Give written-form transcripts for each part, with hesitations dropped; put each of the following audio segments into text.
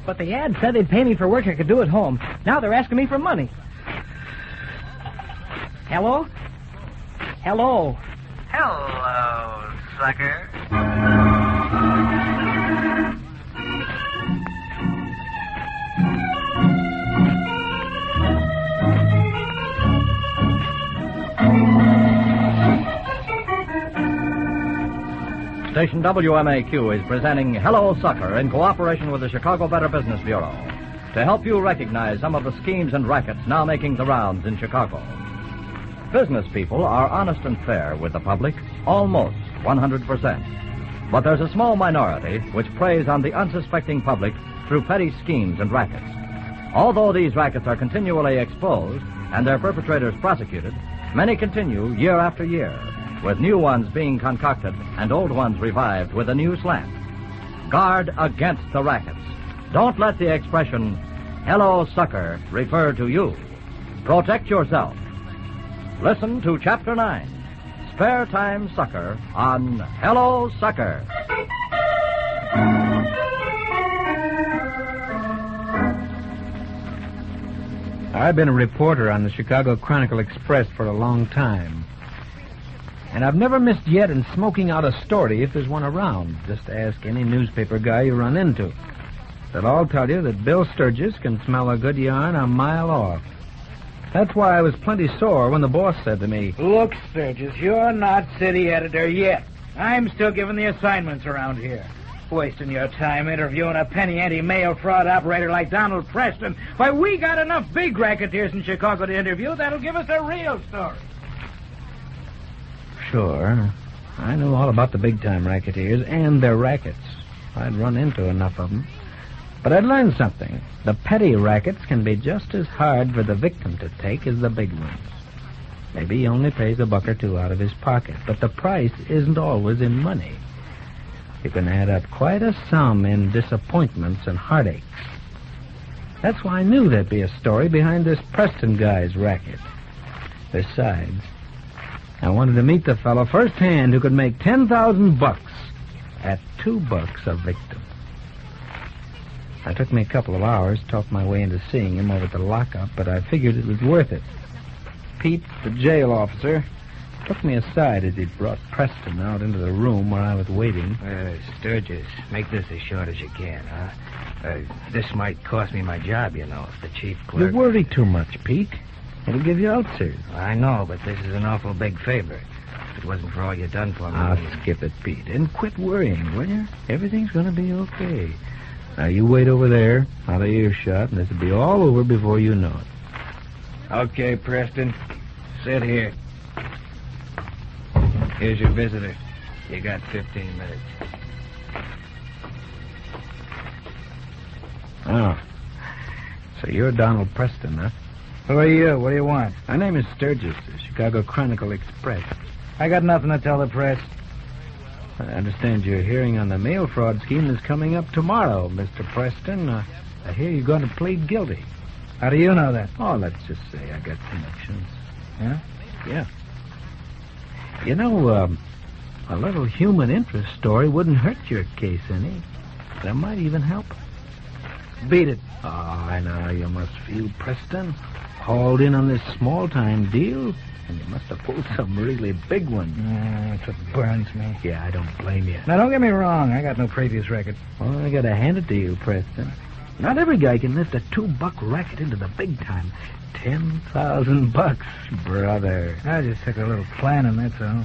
But the ad said they'd pay me for work I could do at home. Now they're asking me for money. Hello? Hello? Hello, sucker. Station WMAQ is presenting Hello, Sucker in cooperation with the Chicago Better Business Bureau to help you recognize some of the schemes and rackets now making the rounds in Chicago. Business people are honest and fair with the public, almost 100%. But there's a small minority which preys on the unsuspecting public through petty schemes and rackets. Although these rackets are continually exposed and their perpetrators prosecuted, many continue year after year, with new ones being concocted and old ones revived with a new slant. Guard against the rackets. Don't let the expression, "Hello, sucker," refer to you. Protect yourself. Listen to Chapter 9, Spare Time Sucker, on Hello, Sucker. I've been a reporter on the Chicago Chronicle-Express for a long time. And I've never missed yet in smoking out a story if there's one around. Just ask any newspaper guy you run into. They'll all tell you that Bill Sturgis can smell a good yarn a mile off. That's why I was plenty sore when the boss said to me, "Look, Sturgis, you're not city editor yet. I'm still giving the assignments around here. Wasting your time interviewing a penny ante mail fraud operator like Donald Preston. Why, we got enough big racketeers in Chicago to interview that'll give us a real story." Sure. I knew all about the big-time racketeers and their rackets. I'd run into enough of them. But I'd learned something. The petty rackets can be just as hard for the victim to take as the big ones. Maybe he only pays $1 or $2 out of his pocket, but the price isn't always in money. You can add up quite a sum in disappointments and heartaches. That's why I knew there'd be a story behind this Preston guy's racket. Besides, I wanted to meet the fellow firsthand who could make $10,000 at $2 a victim. It took me a couple of hours to talk my way into seeing him over at the lockup, but I figured it was worth it. Pete, the jail officer, took me aside as he brought Preston out into the room where I was waiting. Sturgis, make this as short as you can, huh? This might cost me my job, you know, if the chief clerk... You worry too much, Pete. It'll give you ulcers. I know, but this is an awful big favor. If it wasn't for all you done for me... I'll skip it, Pete, and quit worrying, will you? Everything's going to be okay. Now, you wait over there, out of earshot, and this will be all over before you know it. Okay, Preston. Sit here. Here's your visitor. You got 15 minutes. Oh. So you're Donald Preston, huh? Who are you? What do you want? My name is Sturgis, the Chicago Chronicle-Express. I got nothing to tell the press. I understand your hearing on the mail fraud scheme is coming up tomorrow, Mr. Preston. I hear you're going to plead guilty. How do you know that? Oh, let's just say I got connections. Yeah? Yeah. You know, a little human interest story wouldn't hurt your case any. That might even help. Beat it. Oh, I know you must feel, Preston. Hauled in on this small-time deal, and you must have pulled some really big one. That's what burns me. Yeah, I don't blame you. Now, don't get me wrong. I got no previous record. Well, I gotta hand it to you, Preston. Not every guy can lift a $2 racket into the big time. $10,000, brother. I just took a little planning, that's all.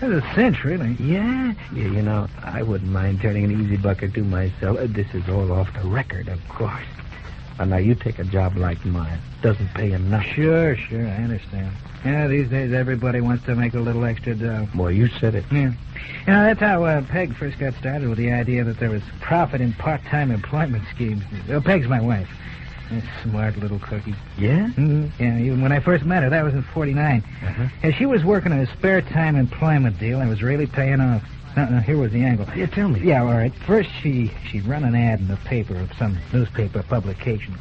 It was a cinch, really. Yeah, you know, I wouldn't mind turning an easy buck or two myself. This is all off the record, of course. And now you take a job like mine. Doesn't pay enough. Sure, I understand. Yeah, these days everybody wants to make a little extra dough. Boy, you said it. Yeah. You know, that's how Peg first got started, with the idea that there was profit in part-time employment schemes. Peg's my wife. A smart little cookie. Yeah? Mm-hmm. Yeah, even when I first met her, that was in 49. Uh-huh. Yeah, she was working on a spare-time employment deal and was really paying off. Here was the angle. Yeah, tell me. Yeah, all right. First, she run an ad in the paper of some newspaper publication.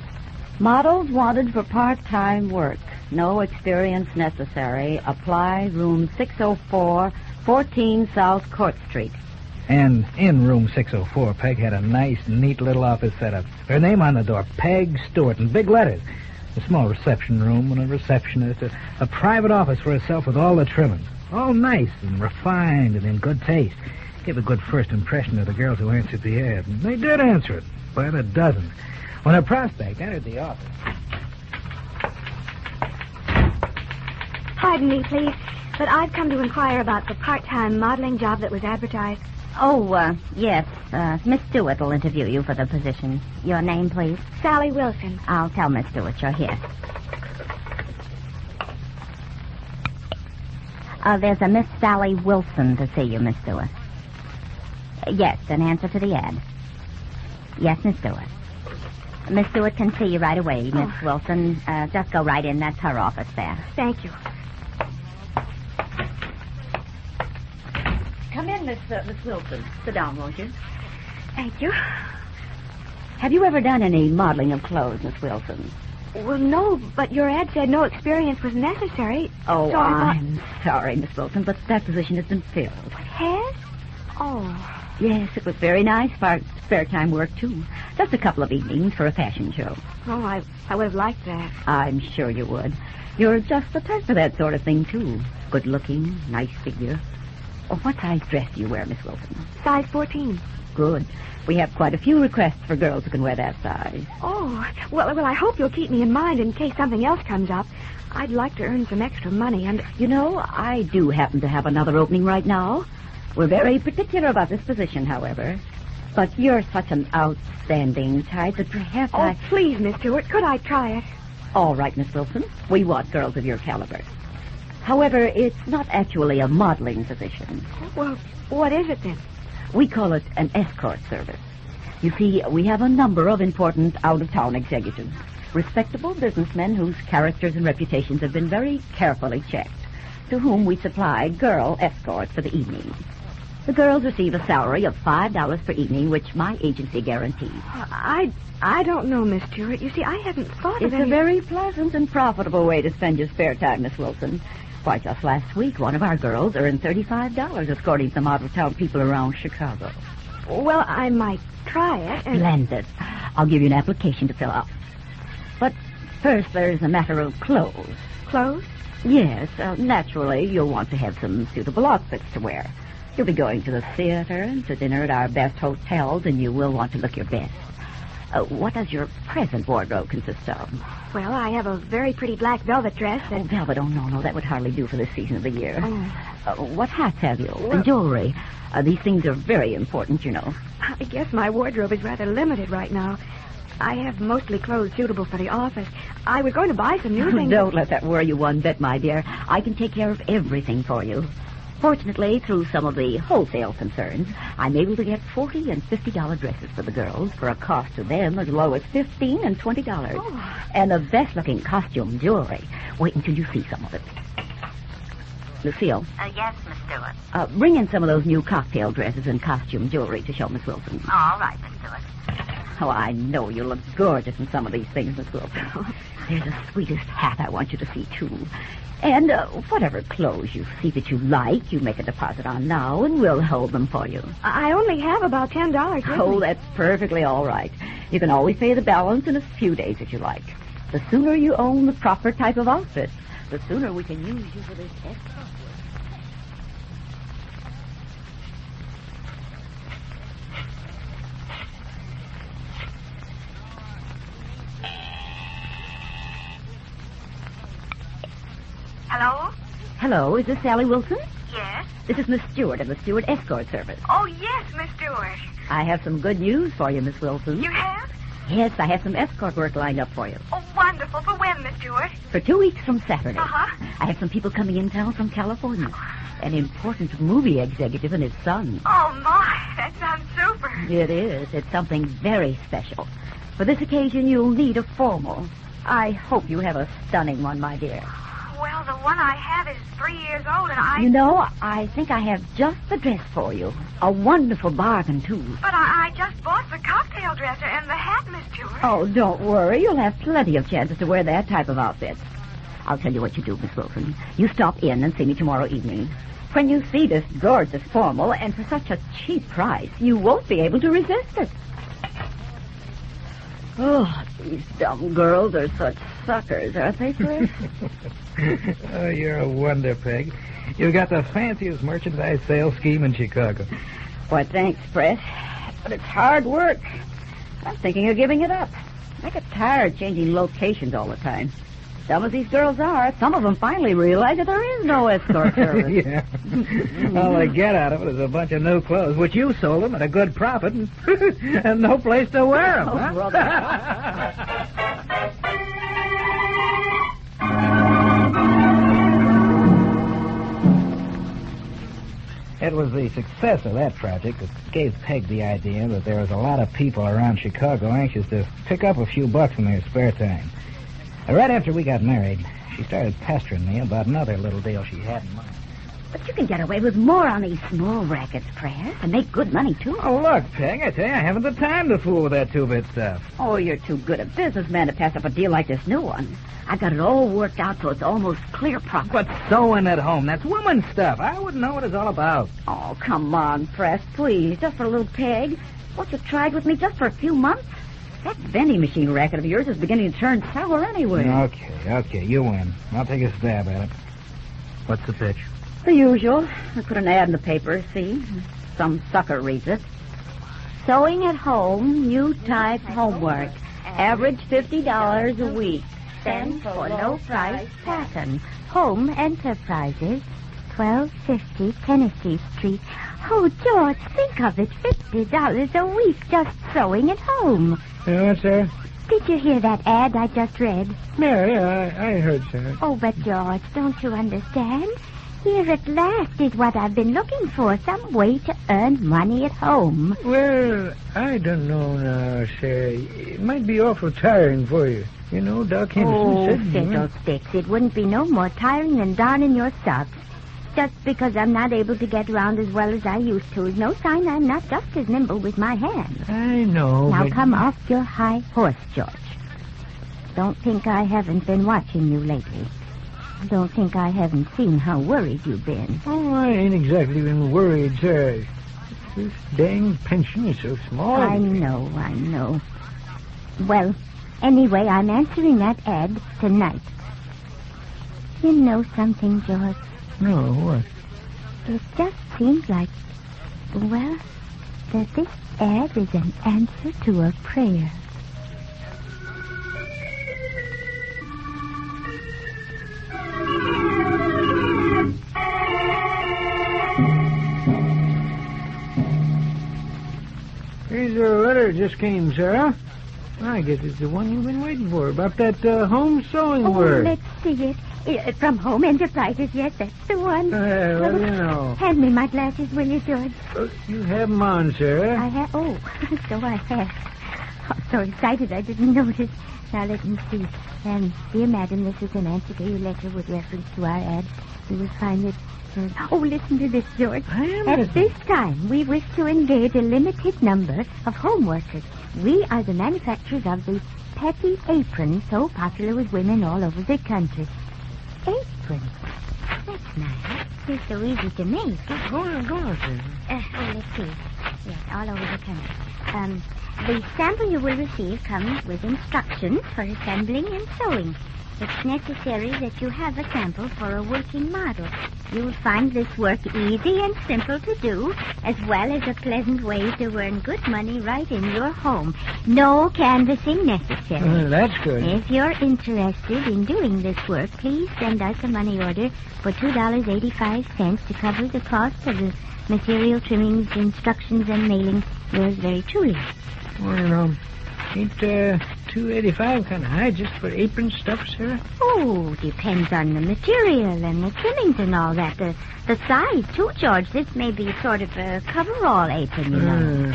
Models wanted for part-time work. No experience necessary. Apply room 604, 14 South Court Street. And in room 604, Peg had a nice, neat little office setup. Her name on the door, Peg Stewart, in big letters. A small reception room and a receptionist, a private office for herself with all the trimmings. All nice and refined and in good taste. Gave a good first impression of the girls who answered the ad. And they did answer it, by the dozen. When a prospect entered the office... Pardon me, please, but I've come to inquire about the part-time modeling job that was advertised. Oh, yes. Miss Stewart will interview you for the position. Your name, please? Sally Wilson. I'll tell Miss Stewart you're here. There's a Miss Sally Wilson to see you, Miss Stewart. Yes, an answer to the ad. Yes, Miss Stewart. Miss Stewart can see you right away, Miss Wilson. Just go right in. That's her office there. Thank you. Come in, Miss Wilson. Sit down, won't you? Thank you. Have you ever done any modeling of clothes, Miss Wilson? Well, no, but your ad said no experience was necessary. Oh, so I I'm sorry, Miss Wilson, but that position has been filled. Has? Oh. Yes, it was very nice for spare time work, too. Just a couple of evenings for a fashion show. Oh, I would have liked that. I'm sure you would. You're just the type for that sort of thing, too. Good-looking, nice figure. Oh, what size dress do you wear, Miss Wilson? Size 14. Good. We have quite a few requests for girls who can wear that size. Oh, well, I hope you'll keep me in mind in case something else comes up. I'd like to earn some extra money, and... You know, I do happen to have another opening right now. We're very particular about this position, however. But you're such an outstanding type that perhaps Oh, please, Miss Stewart, could I try it? All right, Miss Wilson. We want girls of your caliber. However, it's not actually a modeling position. Well, what is it then? We call it an escort service. You see, we have a number of important out-of-town executives, respectable businessmen whose characters and reputations have been very carefully checked, to whom we supply girl escorts for the evening. The girls receive a salary of $5 per evening, which my agency guarantees. I don't know, Miss Stewart. You see, I haven't thought of It's a very pleasant and profitable way to spend your spare time, Miss Wilson. Why, just last week, one of our girls earned $35 escorting some out-of-town people around Chicago. Well, I might try it. Splendid. I'll give you an application to fill out. But first, there's a matter of clothes. Clothes? Yes, naturally, you'll want to have some suitable outfits to wear. You'll be going to the theater and to dinner at our best hotels, and you will want to look your best. What does your present wardrobe consist of? Well, I have a very pretty black velvet dress. Oh, velvet? Oh, no, that would hardly do for this season of the year. Oh. What hats have you? Well, and jewelry? These things are very important, you know. I guess my wardrobe is rather limited right now. I have mostly clothes suitable for the office. I was going to buy some new things. Don't let that worry you one bit, my dear. I can take care of everything for you. Fortunately, through some of the wholesale concerns, I'm able to get $40 and $50 dresses for the girls for a cost to them as low as $15 and $20. Oh. And the best-looking costume jewelry. Wait until you see some of it. Lucille. Yes, Miss Stewart. Bring in some of those new cocktail dresses and costume jewelry to show Miss Wilson. All right, Miss Stewart. Oh, I know you look gorgeous in some of these things, Miss Wilson. There's the sweetest hat I want you to see, too. And whatever clothes you see that you like, you make a deposit on now, and we'll hold them for you. I only have about $10 with Oh, me. that's perfectly all right. You can always pay the balance in a few days if you like. The sooner you own the proper type of outfit, the sooner we can use you for this escort. Hello? Hello, is this Sally Wilson? Yes? This is Miss Stewart of the Stewart Escort Service. Oh, yes, Miss Stewart. I have some good news for you, Miss Wilson. You have? Yes, I have some escort work lined up for you. Oh, wonderful. For when, Miss Stewart? For 2 weeks from Saturday. Uh-huh. I have some people coming in town from California. An important movie executive and his son. Oh, my. That sounds super. It is. It's something very special. For this occasion, you'll need a formal. I hope you have a stunning one, my dear. Well, the one I have is 3 years old, and I... You know, I think I have just the dress for you. A wonderful bargain, too. But I just bought the cocktail dresser and the hat, Miss Stewart. Oh, don't worry. You'll have plenty of chances to wear that type of outfit. I'll tell you what you do, Miss Wilson. You stop in and see me tomorrow evening. When you see this gorgeous formal and for such a cheap price, you won't be able to resist it. Oh, these dumb girls are such suckers, aren't they, Fred? Oh, you're a wonder, Peg. You've got the fanciest merchandise sales scheme in Chicago. Why, thanks, Fred. But it's hard work. I'm thinking of giving it up. I get tired changing locations all the time. Dumb as these girls are, some of them finally realize that there is no escort service. Yeah. All they get out of it is a bunch of new clothes, which you sold them at a good profit and no place to wear them. Oh, huh? brother. It was the success of that project that gave Peg the idea that there was a lot of people around Chicago anxious to pick up a few bucks in their spare time. Right after we got married, she started pestering me about another little deal she had in mind. But you can get away with more on these small rackets, Fred, and make good money, too. Oh, look, Peg, I tell you, I haven't the time to fool with that two-bit stuff. Oh, you're too good a businessman to pass up a deal like this new one. I got it all worked out so it's almost clear profit. But sewing at home, that's woman's stuff. I wouldn't know what it's all about. Oh, come on, Press, please. Just for a little peg. Won't you try it with me just for a few months? That vending machine racket of yours is beginning to turn sour anyway. Okay, you win. I'll take a stab at it. What's the pitch? The usual. I put an ad in the paper, see? Some sucker reads it. Sewing at home, new type homework. Average $50 a week. Send for no price pattern. Home Enterprises, 1250 Tennessee Street. Oh, George, think of it. $50 a week just sewing at home. What's that? Did you hear that ad I just read? Yeah, I heard, sir. Oh, but George, don't you understand? Here at last is what I've been looking for, some way to earn money at home. Well, I don't know now, sir. It might be awful tiring for you. You know, Doc Henderson said... Fiddlesticks. It wouldn't be no more tiring than darning your socks. Just because I'm not able to get around as well as I used to is no sign I'm not just as nimble with my hands. I know, Now but... come off your high horse, George. Don't think I haven't been watching you lately. Don't think I haven't seen how worried you've been. Oh, I ain't exactly been worried, sir. This dang pension is so small. I know. Well, anyway, I'm answering that ad tonight. You know something, George? No, what? It just seems like, well, that this ad is an answer to a prayer. Here's a letter just came, sir. I guess it's the one you've been waiting for, about that home sewing work. Let's see it. From Home Enterprises, yes, that's the one. Well, you know. Hand me my glasses, will you, George? You have them on, sir. I have. Oh, so I have. I'm so excited I didn't notice. Now, let me see. Dear Madam, this is an answer to your letter with reference to our ad. You will find it... Oh, listen to this, George. At this time, we wish to engage a limited number of home workers. We are the manufacturers of the petty aprons so popular with women all over the country. Aprons? That's nice. They're so easy to make. Go on, sir. Let's see. Yes, all over the country. The sample you will receive comes with instructions for assembling and sewing. It's necessary that you have a sample for a working model. You'll find this work easy and simple to do, as well as a pleasant way to earn good money right in your home. No canvassing necessary. That's good. If you're interested in doing this work, please send us a money order for $2.85 to cover the cost of the material, trimmings, instructions, and mailing. Yours very truly. Well, ain't $2.85 kind of high just for apron stuff, sir? Oh, depends on the material and the trimmings and all that. The size, too, George. This may be sort of a coverall apron, you know.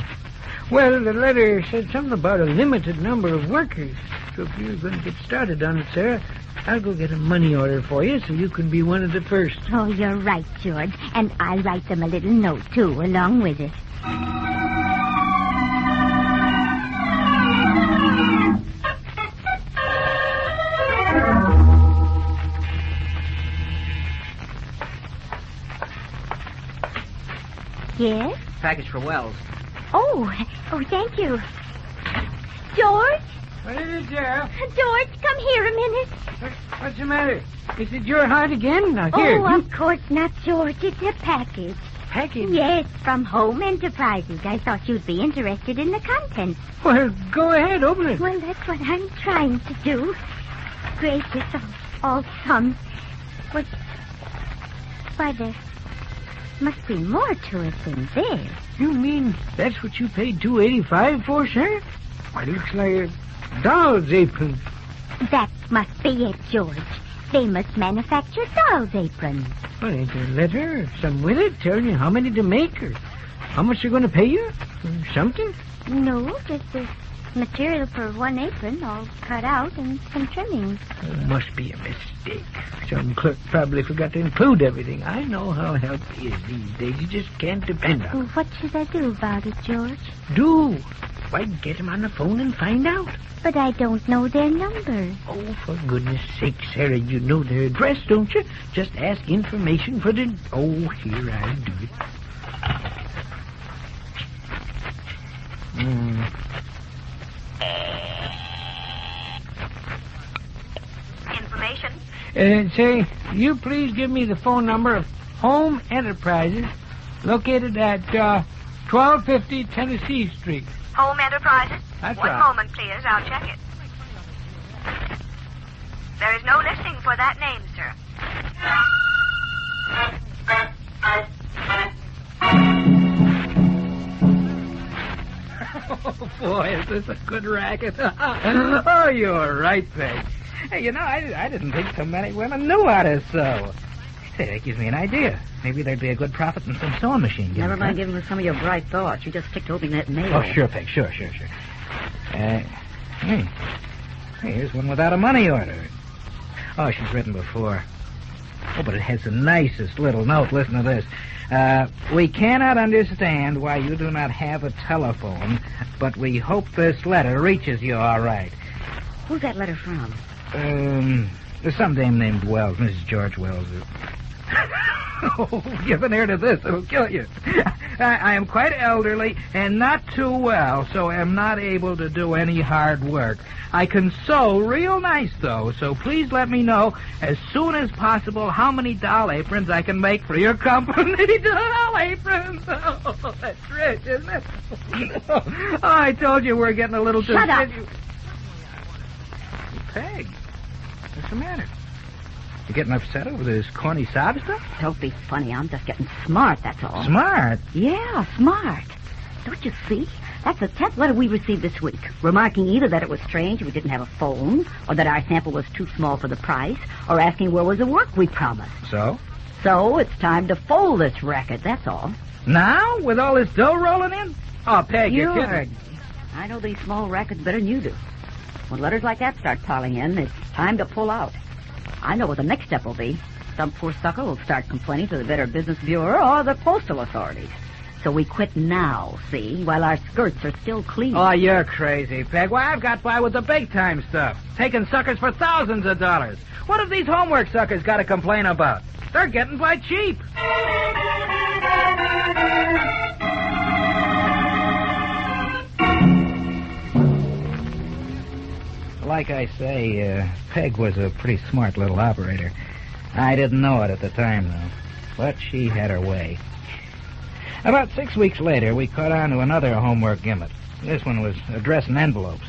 Well, the letter said something about a limited number of workers. So if you're going to get started on it, sir, I'll go get a money order for you so you can be one of the first. Oh, you're right, George. And I'll write them a little note, too, along with it. package for Wells. Oh, thank you. George? What is it, Sarah? George, come here a minute. What's the matter? Is it your heart again? Now, here. Oh, of course not, George. It's a package. Package? Yes, from Home Enterprises. I thought you'd be interested in the contents. Well, go ahead, open it. Well, that's what I'm trying to do. Gracious, all thumbs. Why, there must be more to it than this. You mean that's what you paid $2.85 for, sir? Why, it looks like a doll's apron. That must be it, George. They must manufacture doll's aprons. Well, ain't there a letter or something with it telling you how many to make or how much they're going to pay you? Or something? No, just the material for one apron all cut out and some trimmings. Must be a mistake. Some clerk probably forgot to include everything. I know how help is these days. You just can't depend on Well, it. what should I do about it, George? Do? Why, get them on the phone and find out. But I don't know their number. Oh, for goodness sake, Sarah, you know their address, don't you? Just ask information for the... Oh, here, I'll do it. Information. Say, you please give me the phone number of Home Enterprises located at 1250 Tennessee Street. Home Enterprises. That's One right. moment, please. I'll check it. There is no listing for that name, sir. Oh, boy, is this a good racket. Oh, you're right, Peg. Hey, you know, I didn't think so many women knew how to sew. Say, that gives me an idea. Maybe there'd be a good profit in some sewing machine. Never mind giving us some of your bright thoughts. You just stick to opening that mail. Oh, sure, Peg. Sure. Hey, here's one without a money order. Oh, she's written before. Oh, but it has the nicest little note. Listen to this. We cannot understand why you do not have a telephone, but we hope this letter reaches you all right. Who's that letter from? There's some dame named Wells, Mrs. George Wells. Oh, give an ear to this. It'll kill you. I am quite elderly and not too well, so am not able to do any hard work. I can sew real nice, though, so please let me know as soon as possible how many doll aprons I can make for your company. Doll aprons! Oh, that's rich, isn't it? Oh, I told you we're getting a little too... Shut up! Peg, what's the matter? You getting upset over this corny sob stuff? Don't be funny. I'm just getting smart, that's all. Smart? Yeah, smart. Don't you see? That's the 10th letter we received this week, remarking either that it was strange we didn't have a phone, or that our sample was too small for the price, or asking where was the work we promised. So? So it's time to fold this racket, that's all. Now, with all this dough rolling in? Oh, Peg, you're You kidding. heard me. I know these small rackets better than you do. When letters like that start piling in, it's time to pull out. I know what the next step will be. Some poor sucker will start complaining to the Better Business Bureau or the postal authorities. So we quit now, see, while our skirts are still clean. Oh, you're crazy, Peg. Why, I've got by with the big-time stuff. Taking suckers for thousands of dollars. What have these homework suckers got to complain about? They're getting by cheap. Like I say, Peg was a pretty smart little operator. I didn't know it at the time, though. But she had her way. About 6 weeks later, we caught on to another homework gimmick. This one was addressing envelopes.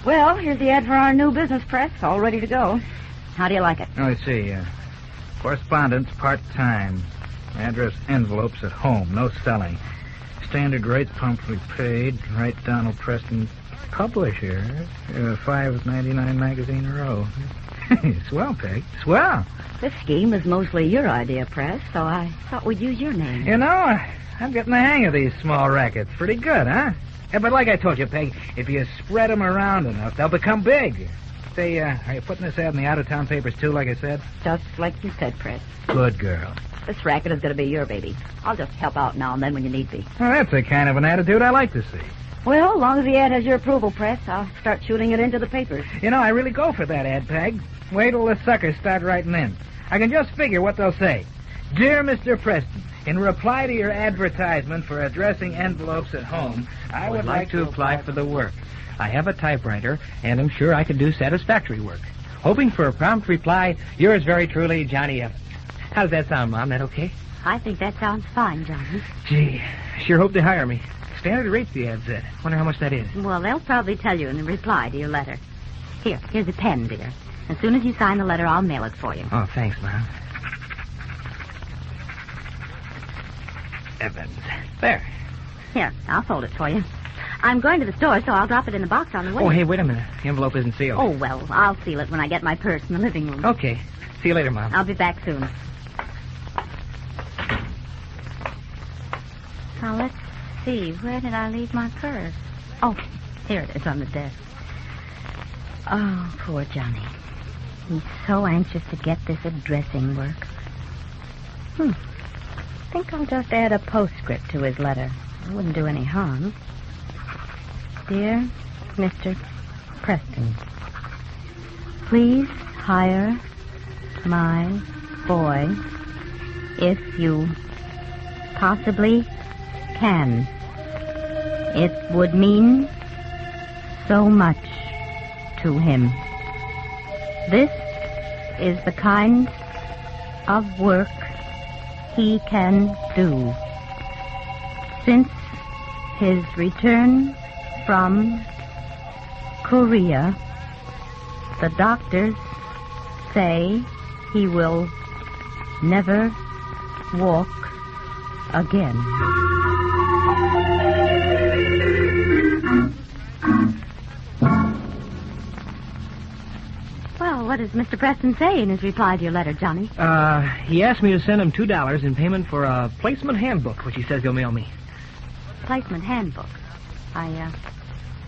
Well, here's the ad for our new business press, all ready to go. How do you like it? Now, let's see. Correspondence part-time. Address envelopes at home. No selling. Standard rates promptly paid. Write Donald Preston, publisher. $5.99 magazine row. Swell, Peg. Swell. This scheme is mostly your idea, Press, so I thought we'd use your name. You know, I'm getting the hang of these small rackets. Pretty good, huh? Yeah, but like I told you, Peg, if you spread them around enough, they'll become big. Say, are you putting this ad in the out-of-town papers, too, like I said? Just like you said, Press. Good girl. This racket is going to be your baby. I'll just help out now and then when you need me. Well, that's the kind of an attitude I like to see. Well, as long as the ad has your approval, Press, I'll start shooting it into the papers. You know, I really go for that ad, Peg. Wait till the suckers start writing in. I can just figure what they'll say. Dear Mr. Preston, In reply to your advertisement for addressing envelopes at home, I would like to apply for the work. I have a typewriter, and I'm sure I could do satisfactory work. Hoping for a prompt reply, yours very truly, Johnny Evans. How does that sound, Mom? That okay? I think that sounds fine, Johnny. Gee, sure hope they hire me. Standard rates, the ad said. Wonder how much that is. Well, they'll probably tell you in the reply to your letter. Here's a pen, dear. As soon as you sign the letter, I'll mail it for you. Oh, thanks, Mom. Evans. There. Here, I'll fold it for you. I'm going to the store, so I'll drop it in the box on the way. Oh, hey, wait a minute. The envelope isn't sealed. Oh, well, I'll seal it when I get my purse in the living room. Okay. See you later, Mom. I'll be back soon. Now, let's see. Where did I leave my purse? Oh, here it is on the desk. Oh, poor Johnny. He's so anxious to get this addressing work. I think I'll just add a postscript to his letter. It wouldn't do any harm. Dear Mr. Preston, please hire my boy if you possibly can. It would mean so much to him. This is the kind of work he can do. Since his return from Korea, the doctors say he will never walk again. Well, what does Mr. Preston say in his reply to your letter, Johnny? He asked me to send him $2 in payment for a placement handbook, which he says he'll mail me. Placement handbook? I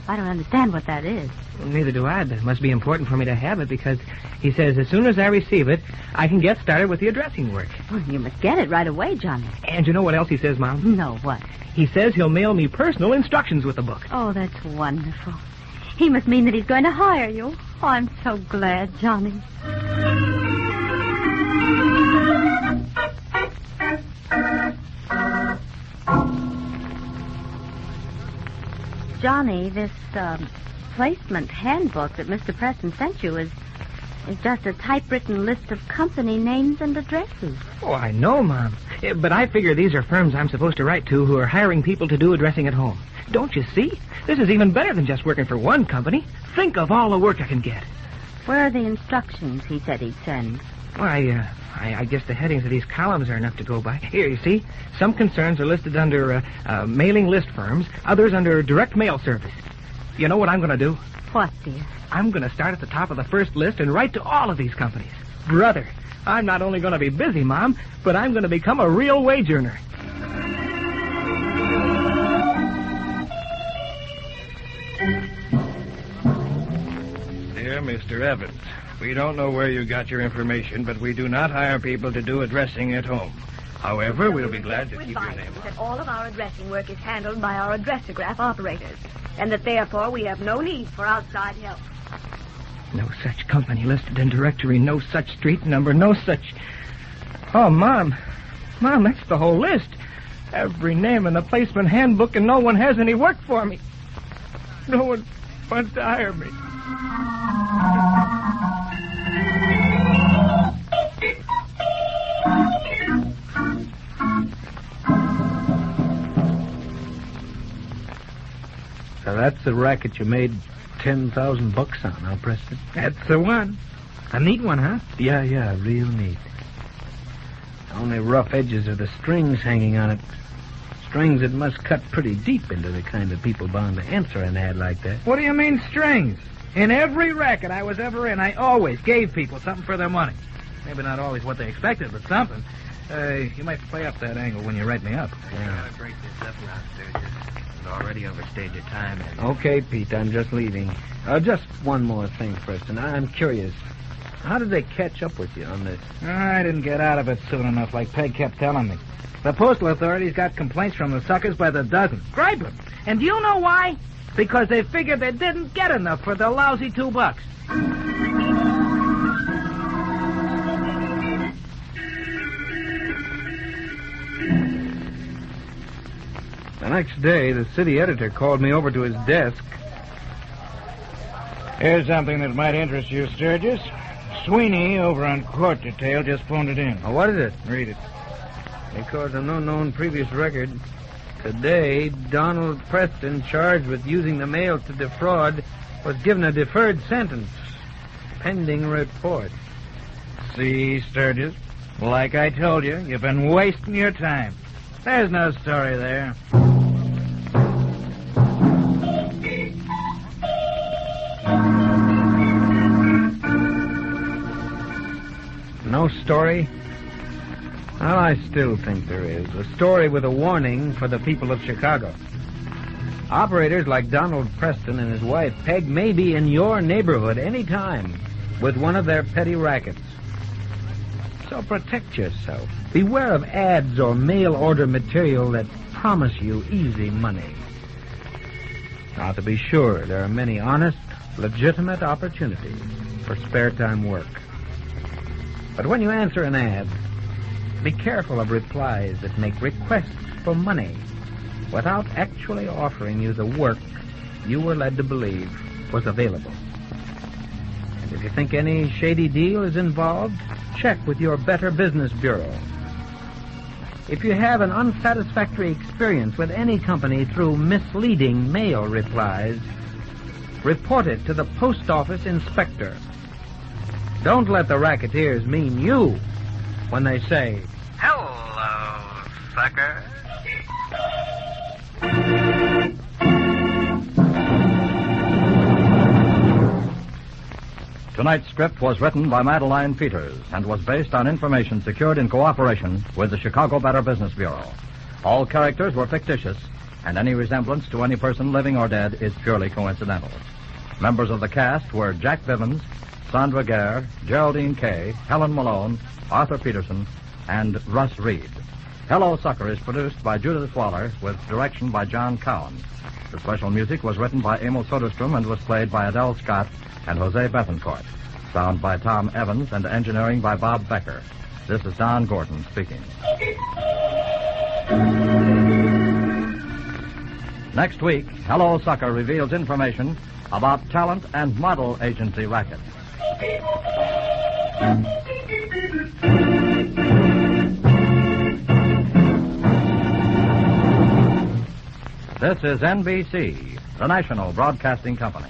don't understand what that is. Well, neither do I, but it must be important for me to have it because he says as soon as I receive it, I can get started with the addressing work. Well, you must get it right away, Johnny. And you know what else he says, Mom? No, what? He says he'll mail me personal instructions with the book. Oh, that's wonderful. He must mean that he's going to hire you. Oh, I'm so glad, Johnny. Johnny, this placement handbook that Mr. Preston sent you is just a typewritten list of company names and addresses. Oh, I know, Mom. But I figure these are firms I'm supposed to write to who are hiring people to do addressing at home. Don't you see? This is even better than just working for one company. Think of all the work I can get. Where are the instructions he said he'd send? Well, I guess the headings of these columns are enough to go by. Here, you see? Some concerns are listed under mailing list firms, others under direct mail service. You know what I'm going to do? What, dear? I'm going to start at the top of the first list and write to all of these companies. Brother, I'm not only going to be busy, Mom, but I'm going to become a real wage earner. Dear Mr. Evans, we don't know where you got your information, but we do not hire people to do addressing at home. However, we'll be glad to keep your name on. That all of our addressing work is handled by our addressograph operators, and that therefore we have no need for outside help. No such company listed in directory, no such street number, no such... Oh, Mom, that's the whole list. Every name in the placement handbook, and no one has any work for me. No one wants to hire me. So that's the racket you made $10,000 on, huh, Preston? That's the one. A neat one, huh? Yeah, real neat. The only rough edges are the strings hanging on it. Strings that must cut pretty deep into the kind of people bound to answer an ad like that. What do you mean, strings? In every racket I was ever in, I always gave people something for their money. Maybe not always what they expected, but something. You might play up that angle when you write me up. Yeah. Break this up now, Sturgis. You've already overstayed your time. Okay, Pete, I'm just leaving. Just one more thing, Preston. I'm curious. How did they catch up with you on this? I didn't get out of it soon enough, like Peg kept telling me. The postal authorities got complaints from the suckers by the dozen. Griping. And do you know why? Because they figured they didn't get enough for their lousy $2. The next day, the city editor called me over to his desk. Here's something that might interest you, Sturgis. Sweeney over on Court Detail just phoned it in. Oh, what is it? Read it. Because of no known previous record, today, Donald Preston, charged with using the mail to defraud, was given a deferred sentence, pending report. See, Sturgis? Like I told you, you've been wasting your time. There's no story there. No story? Well, I still think there is. A story with a warning for the people of Chicago. Operators like Donald Preston and his wife, Peg, may be in your neighborhood any time with one of their petty rackets. So protect yourself. Beware of ads or mail order material that promise you easy money. Now, to be sure, there are many honest, legitimate opportunities for spare time work. But when you answer an ad, be careful of replies that make requests for money without actually offering you the work you were led to believe was available. And if you think any shady deal is involved, check with your Better Business Bureau. If you have an unsatisfactory experience with any company through misleading mail replies, report it to the post office inspector. Don't let the racketeers mean you when they say, Hello, sucker. Tonight's script was written by Madeline Peters and was based on information secured in cooperation with the Chicago Better Business Bureau. All characters were fictitious, and any resemblance to any person living or dead is purely coincidental. Members of the cast were Jack Bivens, Sandra Gare, Geraldine Kay, Helen Malone, Arthur Peterson, and Russ Reed. Hello, Sucker is produced by Judith Waller with direction by John Cowan. The special music was written by Emil Soderstrom and was played by Adele Scott and Jose Bethencourt. Sound by Tom Evans and engineering by Bob Becker. This is Don Gordon speaking. Next week, Hello, Sucker reveals information about talent and model agency rackets. This is NBC, the national broadcasting company.